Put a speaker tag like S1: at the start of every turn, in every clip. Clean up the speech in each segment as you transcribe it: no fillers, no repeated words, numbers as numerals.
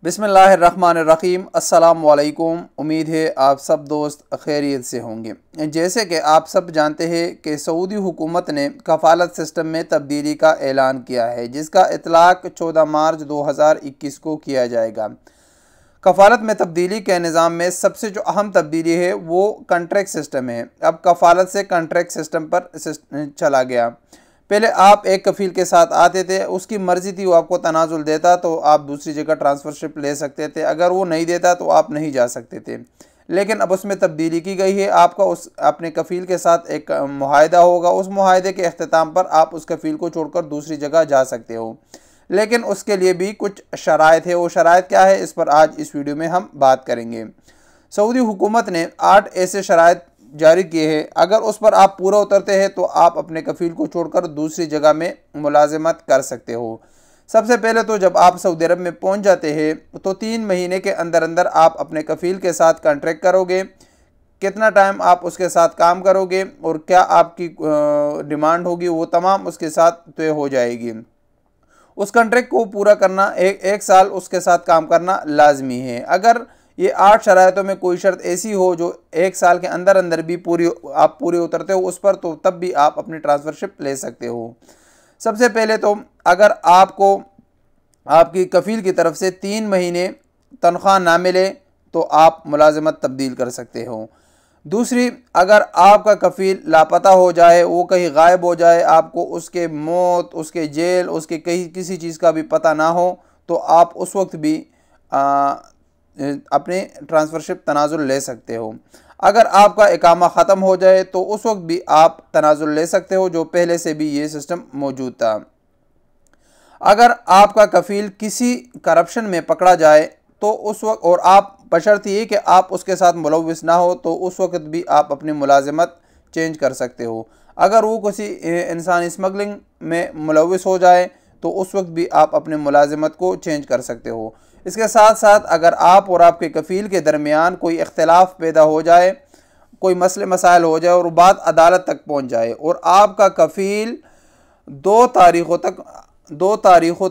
S1: बिस्मिल्लाहिर्रहमानिर्रहीम। अस्सलामुअलैकुम। उम्मीद है आप सब दोस्त खैरियत से होंगे। जैसे कि आप सब जानते हैं कि सऊदी हुकूमत ने कफ़ालत सिस्टम में तब्दीली का ऐलान किया है, जिसका इतलाक़ 14 मार्च 2021 को किया जाएगा। कफ़ालत में तब्दीली के निज़ाम में सबसे जो अहम तब्दीली है वो कॉन्ट्रैक्ट सिस्टम है। अब कफ़ालत से कॉन्ट्रैक्ट सिस्टम पर चला गया। पहले आप एक कफ़ील के साथ आते थे, उसकी मर्ज़ी थी, वो आपको तनाज़ुल देता तो आप दूसरी जगह ट्रांसफ़रशिप ले सकते थे, अगर वो नहीं देता तो आप नहीं जा सकते थे। लेकिन अब उसमें तब्दीली की गई है। आपका उस अपने कफ़ील के साथ एक मुआहदा होगा, उस मुआहदे के अख्तिताम पर आप उस कफ़ील को छोड़कर दूसरी जगह जा सकते हो, लेकिन उसके लिए भी कुछ शराइत है। वो शराइत क्या है, इस पर आज इस वीडियो में हम बात करेंगे। सऊदी हुकूमत ने 8 ऐसे शराइत जारी किए हैं, अगर उस पर आप पूरा उतरते हैं तो आप अपने कफ़ील को छोड़कर दूसरी जगह में मुलाजिमत कर सकते हो। सबसे पहले तो जब आप सऊदी अरब में पहुंच जाते हैं तो 3 महीने के अंदर अंदर आप अपने कफ़ील के साथ कॉन्ट्रैक्ट करोगे, कितना टाइम आप उसके साथ काम करोगे और क्या आपकी डिमांड होगी, वो तमाम उसके साथ तय हो जाएगी। उस कॉन्ट्रैक्ट को पूरा करना एक साल उसके साथ काम करना लाजमी है। अगर ये 8 शराइतों में कोई शर्त ऐसी हो जो 1 साल के अंदर अंदर भी आप पूरे उतरते हो उस पर, तो तब भी आप अपनी ट्रांसफ़रशिप ले सकते हो। सबसे पहले तो अगर आपको आपकी कफ़ील की तरफ से 3 महीने तनख्वाह ना मिले तो आप मुलाजिमत तब्दील कर सकते हो। दूसरी, अगर आपका कफ़ील लापता हो जाए, वो कहीं गायब हो जाए, आपको उसके मौत, उसके जेल, उसके कहीं किसी चीज़ का भी पता ना हो, तो आप उस वक्त भी अपने ट्रांसफ़रशिप तनाज़ुल ले सकते हो। अगर आपका इकामा ख़त्म हो जाए तो उस वक्त भी आप तनाज़ुल ले सकते हो, जो पहले से भी ये सिस्टम मौजूद था। अगर आपका कफ़ील किसी करप्शन में पकड़ा जाए तो उस वक्त, और आप बशर्त ये कि आप उसके साथ मुलव्विस ना हो, तो उस वक्त भी आप अपनी मुलाजिमत चेंज कर सकते हो। अगर वो किसी इंसान स्मगलिंग में मुलव्विस हो जाए तो उस वक्त भी आप अपने मुलाजिमत को चेंज कर सकते हो। इसके साथ साथ अगर आप और आपके कफ़ील के दरमियान कोई इख्तिलाफ पैदा हो जाए, कोई मसले मसाइल हो जाए और बात अदालत तक पहुंच जाए और आपका कफ़ील 2 तारीख़ों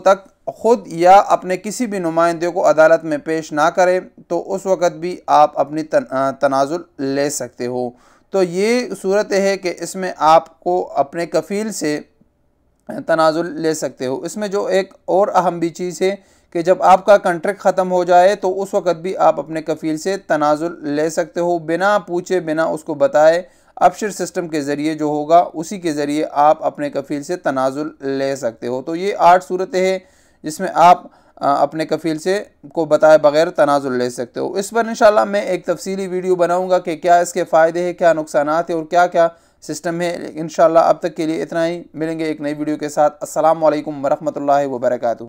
S1: तक ख़ुद या अपने किसी भी नुमाइंदे को अदालत में पेश ना करे, तो उस वक़्त भी आप अपनी तनाज़ुल ले सकते हो। तो ये सूरत है कि इसमें आपको अपने कफ़ील से तनाज़ुल ले सकते हो। इसमें जो एक और अहम भी चीज़ है कि जब आपका कॉन्ट्रैक्ट ख़त्म हो जाए तो उस वक़्त भी आप अपने कफ़ील से तनाज़ुल ले सकते हो, बिना पूछे, बिना उसको बताए। अपशिर सिस्टम के ज़रिए जो होगा उसी के ज़रिए आप अपने कफ़ील से तनाज़ुल ले सकते हो। तो ये 8 सूरतें हैं जिसमें आप अपने कफ़ील से को बताए बग़ैर तनाज़ुल ले सकते हो। इस पर इंशाल्लाह मैं एक तफसीली वीडियो बनाऊँगा कि क्या इसके फ़ायदे हैं, क्या नुकसानात हैं और क्या क्या सिस्टम है। इंशाल्लाह अब तक के लिए इतना ही। मिलेंगे एक नई वीडियो के साथ। अस्सलामु अलैकुम वरहमतुल्लाहि वबरकातुहू।